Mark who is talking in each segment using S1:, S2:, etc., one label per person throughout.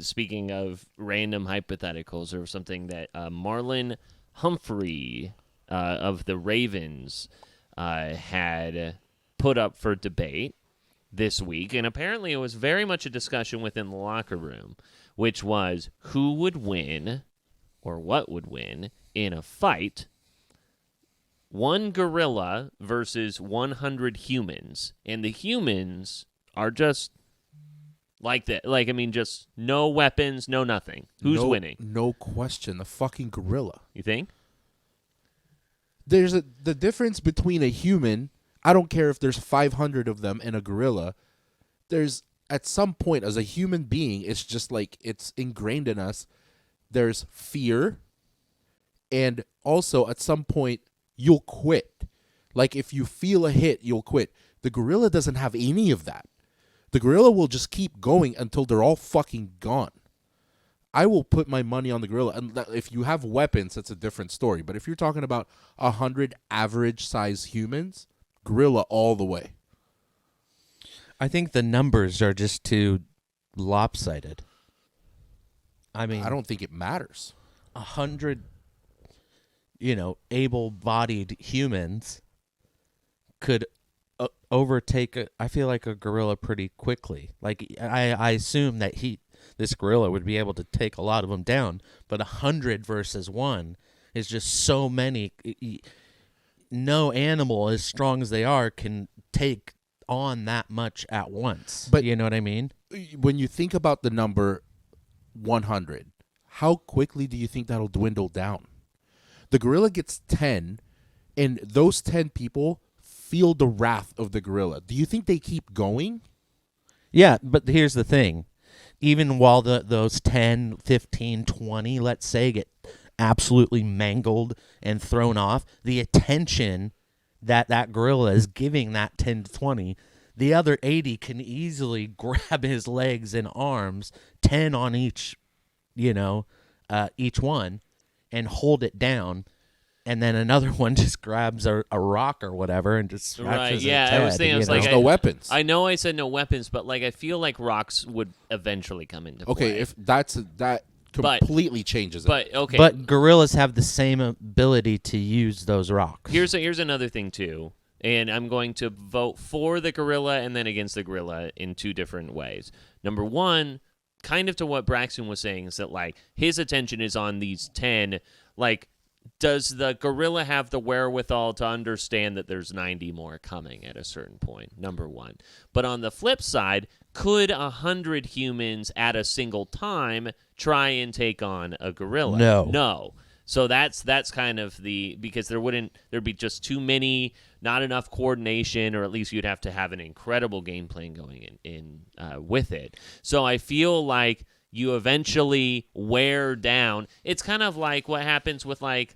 S1: speaking of random hypotheticals, or something that Marlon Humphrey of the Ravens had put up for debate this week, and apparently it was very much a discussion within the locker room, which was who would win or what would win in a fight, one gorilla versus 100 humans, and the humans are just like that. Like, I mean, just no weapons, no nothing. Who's winning?
S2: No question. The fucking gorilla.
S1: You think?
S2: There's the difference between a human. I don't care if there's 500 of them and a gorilla. There's at some point as a human being, it's just like it's ingrained in us. There's fear, and also at some point you'll quit. Like if you feel a hit, you'll quit. The gorilla doesn't have any of that. The gorilla will just keep going until they're all fucking gone. I will put my money on the gorilla. And if you have weapons, that's a different story. But if you're talking about 100 average-size humans, gorilla all the way.
S3: I think the numbers are just too lopsided. I mean,
S2: I don't think it matters.
S3: 100, able-bodied humans could overtake I feel like a gorilla pretty quickly. Like I assume that this gorilla would be able to take a lot of them down, but 100 versus 1 is just so many. No animal as strong as they are can take on that much at once.
S2: But
S3: you know what I mean?
S2: When you think about the number 100, how quickly do you think that'll dwindle down? The gorilla gets 10, and those 10 people feel the wrath of the gorilla. Do you think they keep going?
S3: Yeah, but here's the thing. Even while those 10, 15, 20, let's say, get absolutely mangled and thrown off, the attention that gorilla is giving that 10 to 20, the other 80 can easily grab his legs and arms, 10 on each one, and hold it down. And then another one just grabs a rock or whatever and just smashes
S1: yeah,
S3: its head.
S1: I was thinking,
S2: There's no weapons.
S1: I know I said no weapons, but like I feel like rocks would eventually come into play.
S2: Okay, if that completely changes it.
S1: But okay,
S3: But gorillas have the same ability to use those rocks.
S1: here's another thing too, and I'm going to vote for the gorilla and then against the gorilla in two different ways. Number one, kind of to what Braxton was saying, is that like his attention is on these 10. Like, does the gorilla have the wherewithal to understand that there's 90 more coming at a certain point? Number one. But on the flip side, could 100 humans at a single time try and take on a gorilla? No. So that's kind of because there'd be just too many, not enough coordination, or at least you'd have to have an incredible game plan going in with it. So I feel like you eventually wear down. It's kind of like what happens with the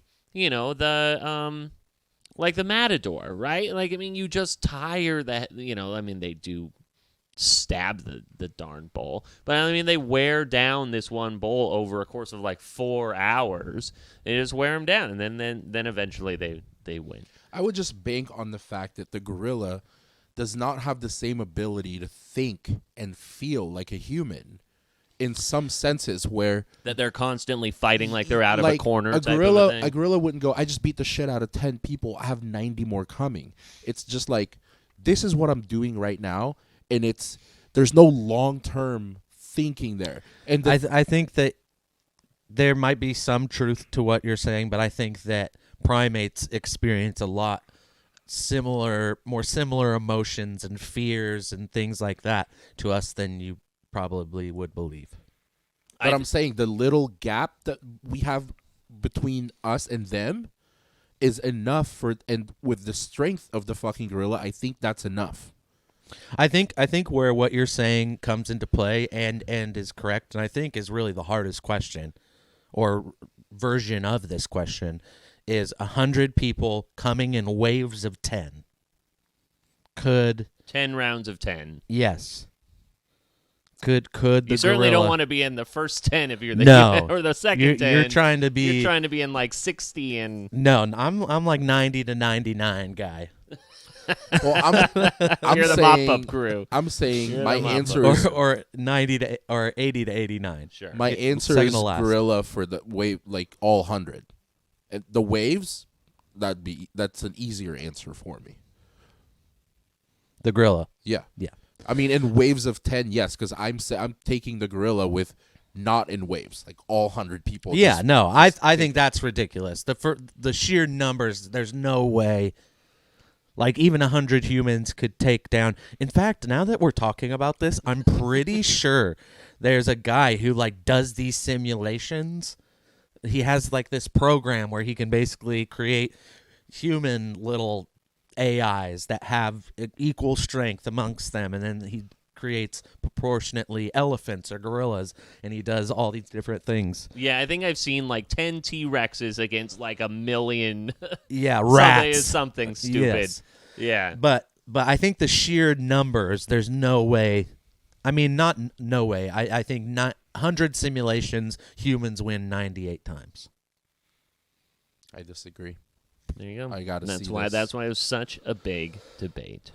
S1: matador, right? Like, I mean, you just tire that, I mean, they do stab the darn bull, but I mean, they wear down this one bull over a course of like 4 hours. They just wear him down, and then eventually they win.
S2: I would just bank on the fact that the gorilla does not have the same ability to think and feel like a human in some senses, where
S1: that they're constantly fighting like they're out of a corner.
S2: A
S1: type
S2: gorilla,
S1: of a thing.
S2: a gorilla wouldn't go, I just beat the shit out of 10 people. I have 90 more coming. It's just like, this is what I'm doing right now, and there's no long-term thinking there. And
S3: I think that there might be some truth to what you're saying, but I think that primates experience a lot more similar emotions and fears and things like that to us than you probably would believe.
S2: But I'm saying the little gap that we have between us and them is enough and with the strength of the fucking gorilla, I think that's enough.
S3: I think where what you're saying comes into play and is correct, and I think is really the hardest question or version of this question, is 100 people coming in waves of 10. Could
S1: 10 rounds of 10.
S3: Yes. Could the
S1: You certainly
S3: gorilla,
S1: don't want to be in the first 10 if you're the or the second 10.
S3: You're trying to be
S1: in like 60 and
S3: No, I'm like 90 to 99 guy.
S2: Well, I'm
S1: You're the
S2: saying,
S1: mop-up crew.
S2: I'm saying
S1: You're
S2: my
S1: the mop-up.
S2: answer is
S3: or 90 to or 80 to 89.
S1: Sure.
S2: my answer
S3: second
S2: is
S3: to last.
S2: gorilla for the wave, like all 100. And the waves, that's an easier answer for me.
S3: The gorilla.
S2: Yeah.
S3: Yeah.
S2: I mean, in waves of 10, yes, because I'm taking the gorilla with not in waves, like all 100 people.
S3: Yeah,
S2: just-
S3: no, I think that's ridiculous. The sheer numbers, there's no way. Like even 100 humans could take down. In fact, now that we're talking about this, I'm pretty sure there's a guy who like does these simulations. He has like this program where he can basically create human little AIs that have equal strength amongst them, and then he creates proportionately elephants or gorillas, and he does all these different things.
S1: Yeah, I think I've seen like 10 T-Rexes against like 1,000,000
S3: Yeah, rats.
S1: something stupid.
S3: Yes.
S1: Yeah.
S3: But I think the sheer numbers, there's no way. I mean, not no way. I think not 100 simulations, humans win 98 times.
S2: I disagree.
S1: There you go.
S2: I gotta
S1: That's
S2: see
S1: why
S2: this.
S1: that's why it was such a big debate.